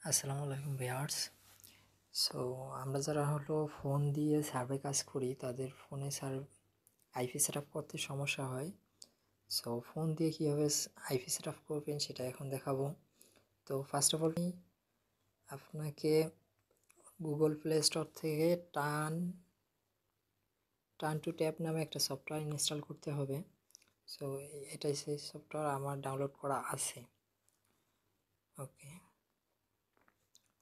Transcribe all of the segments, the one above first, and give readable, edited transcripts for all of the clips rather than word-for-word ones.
আসসালামু আলাইকুম viewers. So আমরা যারা ফোন দিয়ে সার্ভে কাজ করি তাদের ফোনে আইপি সেট আপ করতে সমস্যা হয়। সো ফোন দিয়ে কীভাবে আইপি সেট আপ করবেন সেটা এখন দেখাবো। তো ফার্স্ট অফ অল আপনাকে গুগল প্লে স্টোর থেকে টার্ন টু ট্যাব নামে একটা সফটওয়্যার ইনস্টল করতে হবে। সো এটাই সেই সফটওয়্যার আমার ডাউনলোড করা আছে। ওকে,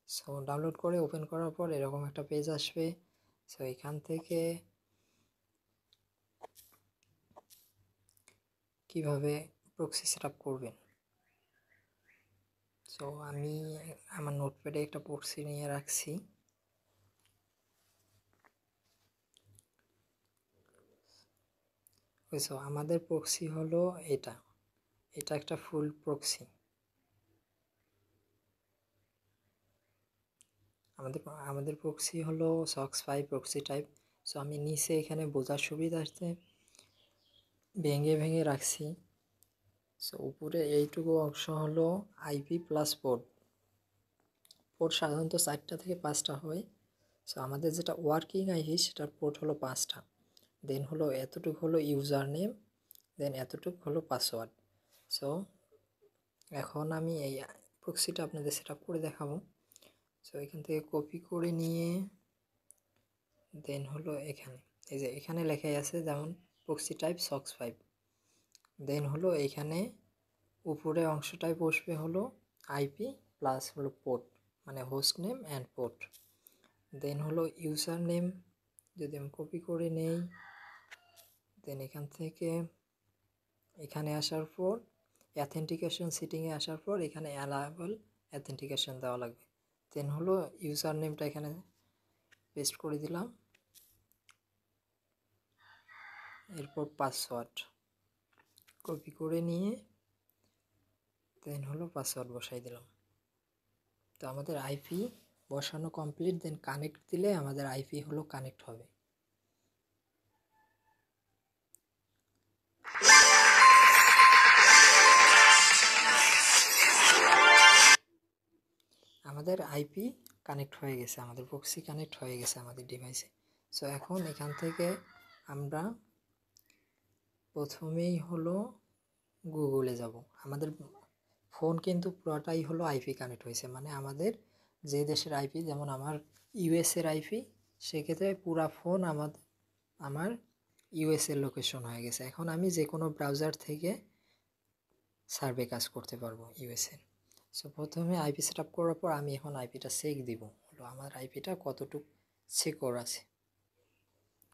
সো ডাউনলোড করে ওপেন করার পর এরকম একটা পেজ আসবে। সো এখান থেকে কিভাবে প্রক্সি সেটআপ করবেন। সো আমি আমার নোটপ্যাডে একটা প্রক্সি নিয়ে রাখছি। সো আমাদের প্রক্সি হলো এটা একটা ফুল প্রক্সি। আমাদের প্রক্সি হলো সক্স 5 প্রক্সি টাইপ। সো আমি নিচে এখানে বোঝার সুবিধার্থে ভেঙে ভেঙে রাখছি। সো উপরে এইটুকু অংশ হলো আইপি প্লাস পোর্ট সাধারণত 4টা থেকে 5টা হয়। সো আমাদের যেটা ওয়ার্কিং আইপি সেটার পোর্ট হলো 5টা। দেন হলো এতটুকু হলো ইউজার নেম, দেন এতটুকু হলো পাসওয়ার্ড। সো এখন আমি এই প্রক্সিটা আপনাদের সেট আপ করে দেখাবো। সো এখান থেকে কপি করে নিয়ে দেন হলো এখানে এই যে এখানে লেখাই আছে যেমন প্রক্সি টাইপ সক্স 5। দেন হলো এখানে উপরে অংশটায় বসবে হলো আইপি প্লাস হলো পোর্ট, মানে হোস্ট নেম অ্যান্ড পোর্ট। দেন হলো ইউজার নেম যদি আমি কপি করে নেই, দেন এখান থেকে এখানে আসার পর অ্যাথেন্টিকেশন সেটিংয়ে আসার পর এখানে অ্যালায়েবল অ্যাথেন্টিকেশন দেওয়া লাগবে। দেন হলো ইউজার নেমটা এখানে পেস্ট করে দিলাম, এরপর পাসওয়ার্ড কপি করে নিয়ে দেন হলো পাসওয়ার্ড বসাই দিলাম। তো আমাদের আইপি বসানো কমপ্লিট। দেন কানেক্ট দিলে আমাদের আইপি হলো কানেক্ট হবে। আমাদের আইপি কানেক্ট হয়ে গেছে, আমাদের প্রক্সি কানেক্ট হয়ে গেছে আমাদের ডিভাইসে। সো এখন এখান থেকে আমরা প্রথমেই হলো গুগলে যাব। আমাদের ফোন কিন্তু পুরোটাই হলো আইপি কানেক্ট হয়েছে, মানে আমাদের যে দেশের আইপি, যেমন আমার ইউএসের আইপি, সেক্ষেত্রে পুরা ফোন আমার ইউএসের লোকেশন হয়ে গেছে। এখন আমি যে কোনো ব্রাউজার থেকে সার্ভে কাজ করতে পারবো ইউএসএ। সো প্রথমে আইপি সেট আপ করার পর আমি এখন আইপিটা চেক দিব হলো আমার আইপিটা কতটুকু সিকিউর আছে।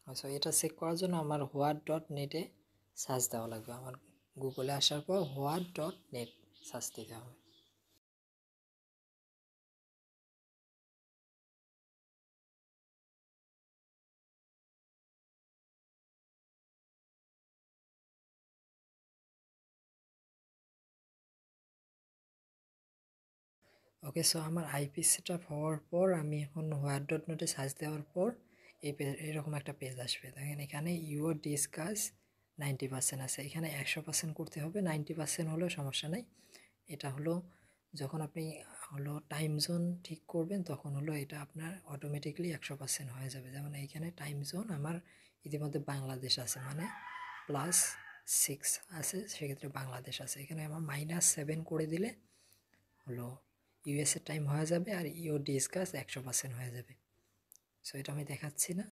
সো এটা চেক করার জন্য আমার হোয়াট.নেটে সার্চ দেওয়া লাগবে। আমার গুগলে আসার পর হোয়াট.নেট সার্চ দিতে হবে। ওকে, সো আমার আইপি সেট আপ হওয়ার পর আমি এখন হোয়াট.নেটে সার্চ দেওয়ার পর এরকম একটা পেজ আসবে। দেখেন এখানে ইউর ডিসকাস 90% আছে, এখানে 100% করতে হবে। 90% হলেও সমস্যা নেই। এটা হলো যখন আপনি হলো টাইম জোন ঠিক করবেন তখন হলো এটা আপনার অটোমেটিকলি 100% হয়ে যাবে। যেমন এইখানে টাইম জোন আমার ইতিমধ্যে বাংলাদেশ আছে, মানে +6 আছে, সেক্ষেত্রে বাংলাদেশ আছে। এখানে আমার -7 করে দিলে হলো ইউএসএর টাইম হয়ে যাবে আর ইও ডিসকাস 100% হয়ে যাবে। সো এটা আমি দেখাচ্ছি না,